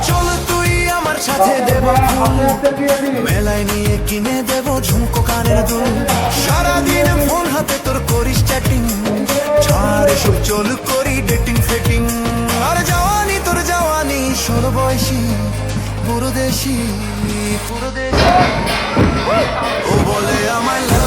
চল তুই আমার সাথে দেব মেলায় নিয়ে কিনে দেব ঝুমকো কানের দুল সারাদিন ফোন হাতে তোর করিস চ্যাটিং ছাড় এসব চল করি ডেটিং ফেটিং আর জওয়ানি তোর জওয়ানি ষোলো বয়সী পুরো দেশি ও বলে আমায়